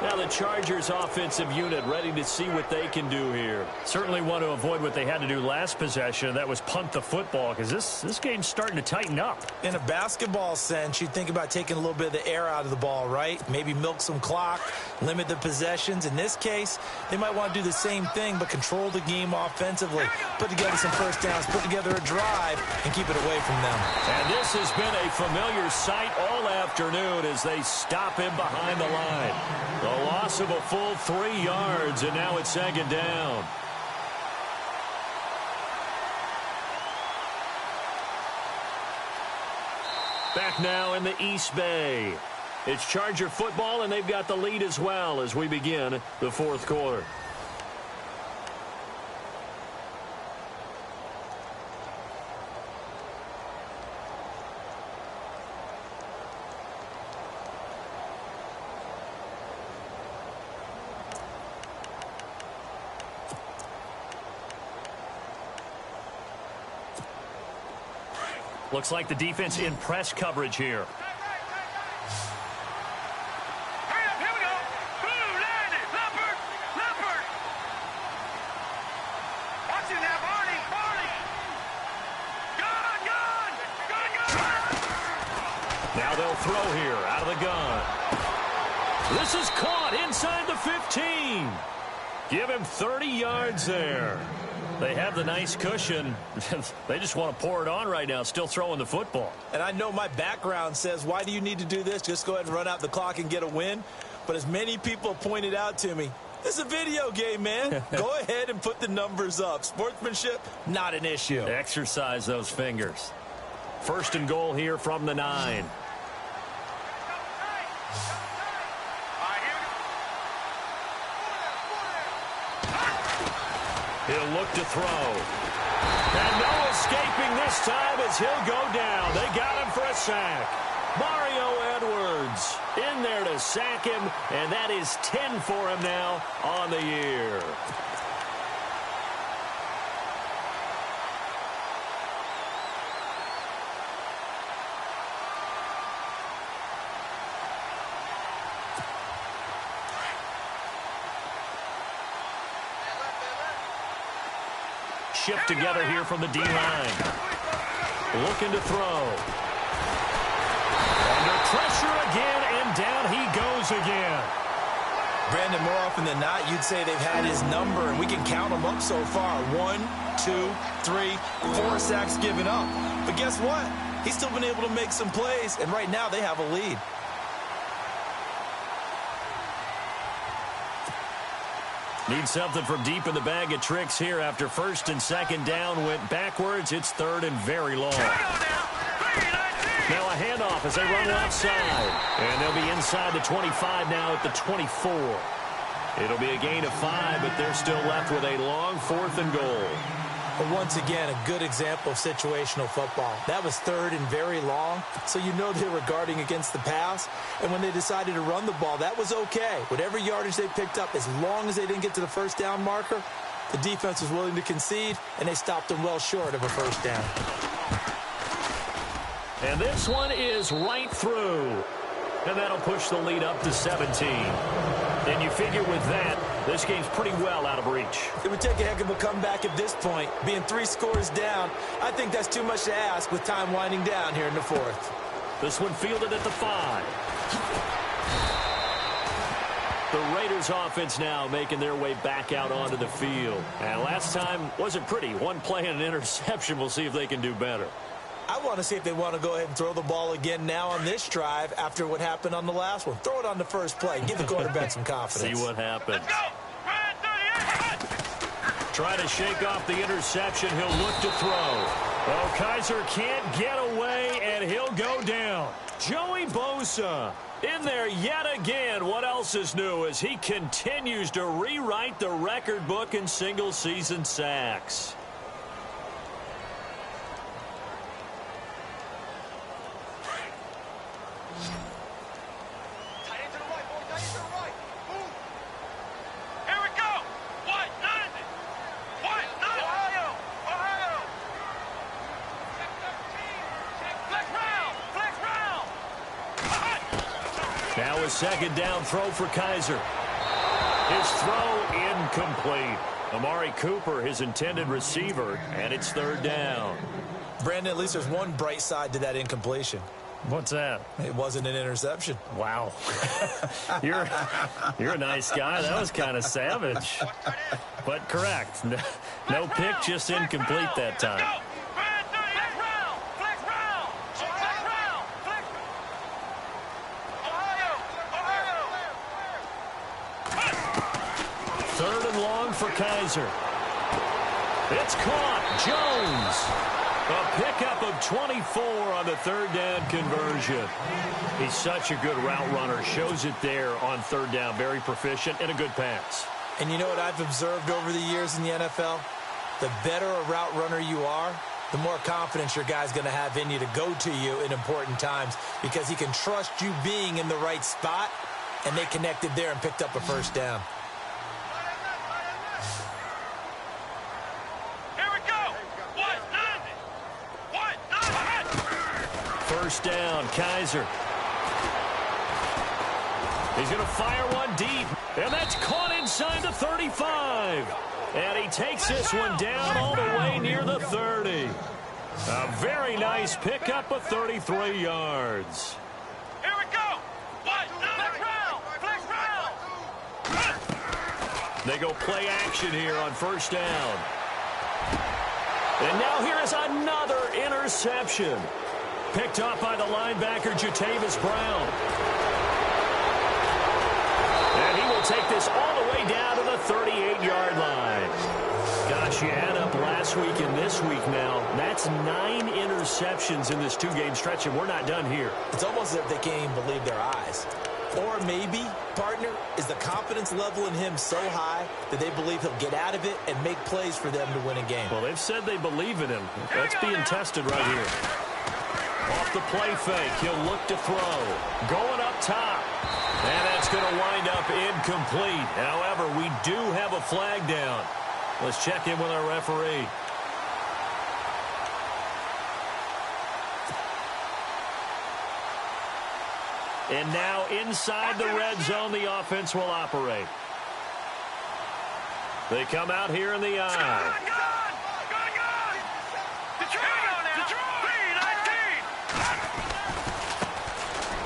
Now the Chargers offensive unit ready to see what they can do here. Certainly want to avoid what they had to do last possession. That was punt the football, because this game's starting to tighten up. In a basketball sense, you think about taking a little bit of the air out of the ball, right? Maybe milk some clock, limit the possessions. In this case, they might want to do the same thing, but control the game offensively. Put together some first downs, put together a drive, and keep it away from them. And this has been a familiar sight all afternoon as they stop him behind the line. A loss of a full 3 yards, and now it's 2nd down. Back now in the East Bay. It's Charger football, and they've got the lead as well as we begin the 4th quarter. Looks like the defense in press coverage here. Hurry up, here we go. Blue, landed. Leopard, leopard. Watching that, Barney, Barney. Gun. Now they'll throw here out of the gun. This is caught inside the 15. Give him 30 yards there. They have the nice cushion. They just want to pour it on right now, still throwing the football. And I know my background says, why do you need to do this? Just go ahead and run out the clock and get a win. But as many people pointed out to me, this is a video game, man. Go ahead and put the numbers up. Sportsmanship, not an issue. Exercise those fingers. 1st and goal here from the 9. He'll look to throw. And no escaping this time as he'll go down. They got him for a sack. Mario Edwards in there to sack him, and that is 10 for him now on the year. Shift together here from the D-line. Looking to throw. Under pressure again, and down he goes again. Brandon, more often than not, you'd say they've had his number, and we can count them up so far. 1, 2, 3, 4 sacks given up. But guess what? He's still been able to make some plays, and right now they have a lead. Need something from deep in the bag of tricks here after 1st and 2nd down went backwards. It's 3rd and very long. Here we go now. 3, 19. Now a handoff as they run left side. And they'll be inside the 25 now at the 24. It'll be a gain of 5, but they're still left with a long 4th and goal. But once again, a good example of situational football. That was 3rd and very long, so you know they were guarding against the pass. And when they decided to run the ball, that was okay. Whatever yardage they picked up, as long as they didn't get to the first down marker, the defense was willing to concede, and they stopped them well short of a first down. And this one is right through. And that'll push the lead up to 17. And you figure with that, this game's pretty well out of reach. It would take a heck of a comeback at this point. Being 3 scores down, I think that's too much to ask with time winding down here in the 4th. This one fielded at the 5. The Raiders offense now making their way back out onto the field. And last time wasn't pretty. One play and an interception. We'll see if they can do better. I want to see if they want to go ahead and throw the ball again now on this drive after what happened on the last one. Throw it on the first play. Give the quarterback some confidence. See what happens. Let's go. Try to shake off the interception. He'll look to throw. Oh, Kaiser can't get away, and he'll go down. Joey Bosa in there yet again. What else is new as he continues to rewrite the record book in single-season sacks. Now a second down throw for Kaiser. His throw incomplete. Amari Cooper, his intended receiver, and it's 3rd down. Brandon, at least there's one bright side to that incompletion. What's that? It wasn't an interception. Wow. You're a nice guy. That was kind of savage. But correct. No pick, just incomplete that time. Third and long for Kaiser. It's caught. Jones. A pickup of 24 on the 3rd down conversion. He's such a good route runner. Shows it there on 3rd down. Very proficient and a good pass. And you know what I've observed over the years in the NFL? The better a route runner you are, the more confidence your guy's going to have in you to go to you in important times because he can trust you being in the right spot, and they connected there and picked up a first down. First down, Kaiser. He's going to fire one deep, and that's caught inside the 35. And he takes this one down all the way near the 30. A very nice pickup of 33 yards. Here we go. Flex round. They go play action here on first down. And now here is another interception. Picked up by the linebacker, Jatavis Brown. And he will take this all the way down to the 38-yard line. Gosh, you add up last week and this week now. That's 9 interceptions in this 2-game stretch, and we're not done here. It's almost as if they can't even believe their eyes. Or maybe, partner, is the confidence level in him so high that they believe he'll get out of it and make plays for them to win a game. Well, they've said they believe in him. That's being tested right here. Off the play fake, he'll look to throw. Going up top. And that's going to wind up incomplete. However, we do have a flag down. Let's check in with our referee. And now inside the red zone, the offense will operate. They come out here in the eye.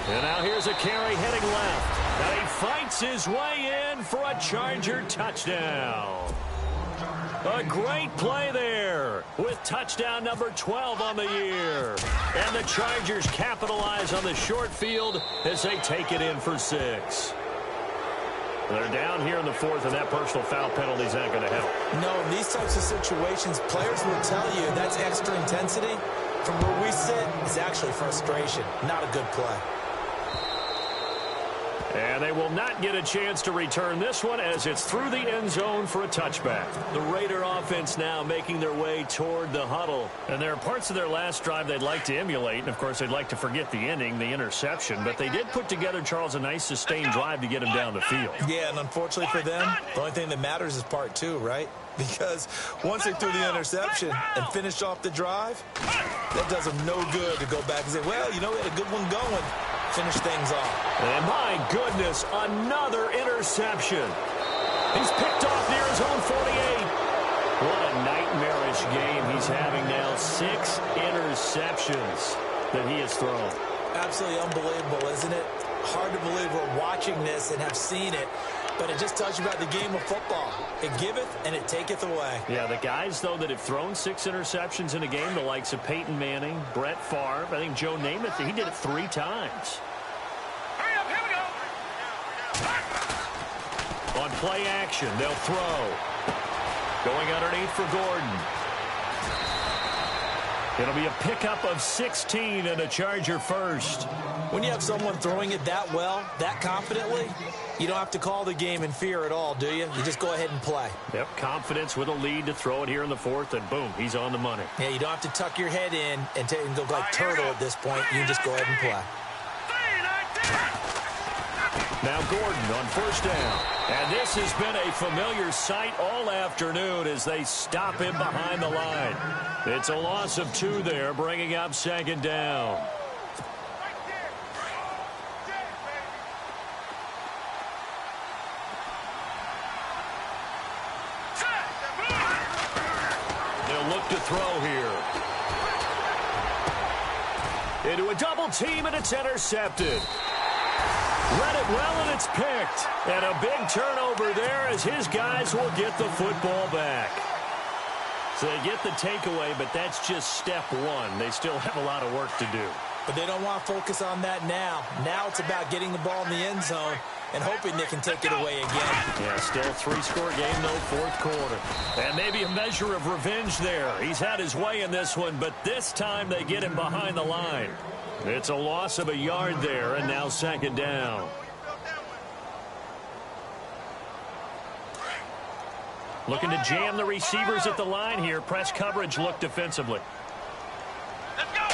And now here's a carry heading left. And he fights his way in for a Charger touchdown. A great play there with touchdown number 12 on the year. And the Chargers capitalize on the short field as they take it in for 6. They're down here in the 4th, and that personal foul penalty is not going to help. No, in these types of situations, players will tell you that's extra intensity. from where we sit, is actually frustration. Not a good play. And they will not get a chance to return this one as it's through the end zone for a touchback. The Raider offense now making their way toward the huddle. And there are parts of their last drive they'd like to emulate. And, of course, they'd like to forget the ending, the interception. But they did put together, Charles, a nice sustained drive to get him down the field. Yeah, and unfortunately for them, the only thing that matters is part two, right? Because once they threw the interception and finished off the drive, that does them no good to go back and say, well, you know, we had a good one going. Finish things off. And my goodness, another interception. He's picked off near his own 48. What a nightmarish game he's having now. 6 interceptions that he has thrown. Absolutely unbelievable, isn't it? Hard to believe we're watching this and have seen it. But it just tells you about the game of football. It giveth and it taketh away. Yeah, the guys, though, that have thrown 6 interceptions in a game, the likes of Peyton Manning, Brett Favre, I think Joe Namath, he did it 3 times. Hurry up, here we go. On play action, they'll throw. Going underneath for Gordon. It'll be a pickup of 16 and a Charger first. When you have someone throwing it that well, that confidently, you don't have to call the game in fear at all, do you? You just go ahead and play. Yep, confidence with a lead to throw it here in the 4th, and boom, he's on the money. Yeah, you don't have to tuck your head in and go like turtle at this point. You just go ahead and play. Now Gordon on 1st down. And this has been a familiar sight all afternoon as they stop him behind the line. It's a loss of 2 there, bringing up 2nd down. They'll look to throw here. Into a double team, and it's intercepted. Read it well, and it's picked. And a big turnover there as his guys will get the football back. So they get the takeaway, but that's just step 1. They still have a lot of work to do. But they don't want to focus on that now. Now it's about getting the ball in the end zone and hoping they can take it away again. Yeah, still 3-score game, though, 4th quarter. And maybe a measure of revenge there. He's had his way in this one, but this time they get him behind the line. It's a loss of a yard there, and now 2nd down. Looking to jam the receivers at the line here. Press coverage look defensively. Let's go.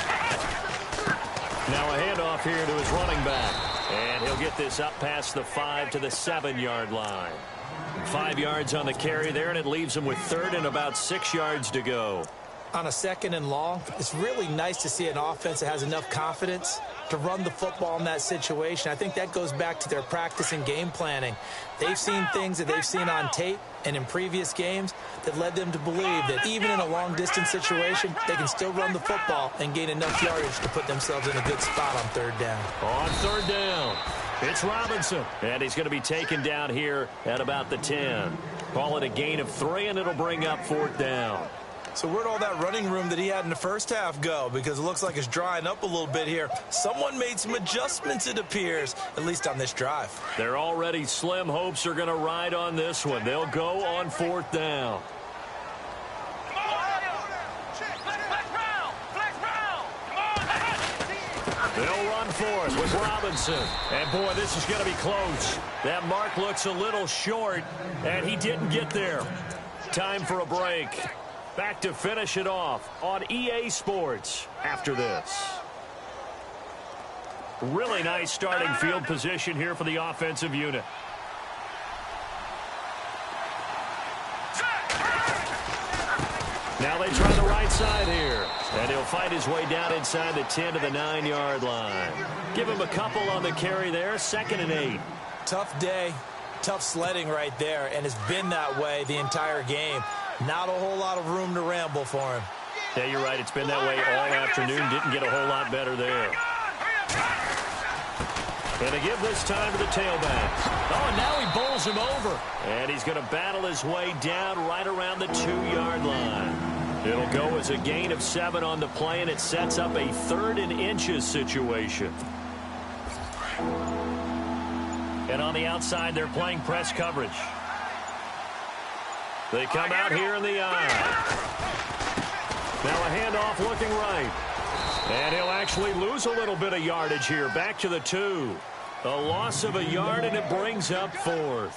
Now a handoff here to his running back. And he'll get this up past the 5 to the 7-yard line. 5 yards on the carry there, and it leaves him with 3rd and about 6 yards to go. On a 2nd and long, it's really nice to see an offense that has enough confidence to run the football in that situation. I think that goes back to their practice and game planning. They've seen things that they've seen on tape and in previous games that led them to believe that even in a long-distance situation, they can still run the football and gain enough yardage to put themselves in a good spot on 3rd down. On 3rd down, it's Robinson. And he's going to be taken down here at about the 10. Call it a gain of 3, and it'll bring up 4th down. So where'd all that running room that he had in the first half go? Because it looks like it's drying up a little bit here. Someone made some adjustments, it appears, at least on this drive. Their already slim hopes are going to ride on this one. They'll go on 4th down. They'll run for it with Robinson. And, boy, this is going to be close. That mark looks a little short, and he didn't get there. Time for a break. Back to finish it off on EA Sports after this. Really nice starting field position here for the offensive unit. Now they try the right side here. And he'll fight his way down inside the 10 to the 9-yard line. Give him a couple on the carry there. 2nd and 8. Tough day. Tough sledding right there. And it's been that way the entire game. Not a whole lot of room to ramble for him. Yeah, you're right. It's been that way all afternoon. Didn't get a whole lot better there. And they give this time to the tailback. Oh, and now he bowls him over. And he's going to battle his way down right around the 2-yard line. It'll go as a gain of 7 on the play, and it sets up a 3rd and inches situation. And on the outside, they're playing press coverage. They come out here in the eye. Now a handoff looking right. And he'll actually lose a little bit of yardage here. Back to the 2. A loss of a yard, and it brings up 4th.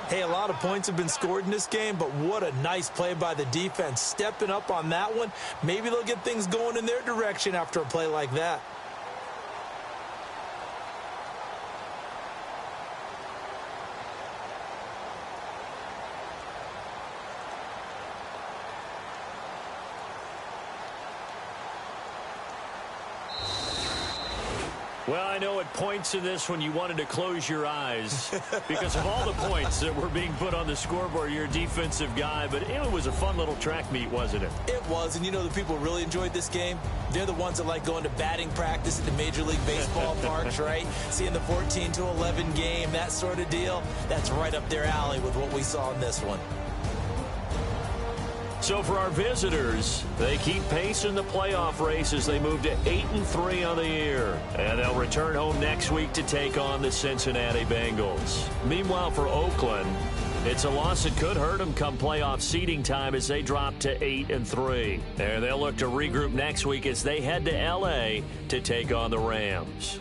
Hey, a lot of points have been scored in this game, but what a nice play by the defense. Stepping up on that one. Maybe they'll get things going in their direction after a play like that. Well, I know at points in this one you wanted to close your eyes because of all the points that were being put on the scoreboard. You're a defensive guy, but it was a fun little track meet, wasn't it? It was, and you know the people who really enjoyed this game? They're the ones that like going to batting practice at the Major League Baseball parks, right? Seeing the 14-11 game, that sort of deal. That's right up their alley with what we saw in this one. So for our visitors, they keep pace in the playoff race as they move to 8-3 on the year. And they'll return home next week to take on the Cincinnati Bengals. Meanwhile, for Oakland, it's a loss that could hurt them come playoff seeding time as they drop to 8-3. And they'll look to regroup next week as they head to L.A. to take on the Rams.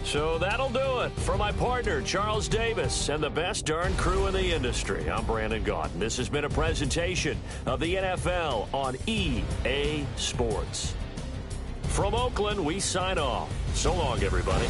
So that'll do it. For my partner, Charles Davis, and the best darn crew in the industry, I'm Brandon Gaudin. This has been a presentation of the NFL on EA Sports. From Oakland, we sign off. So long, everybody.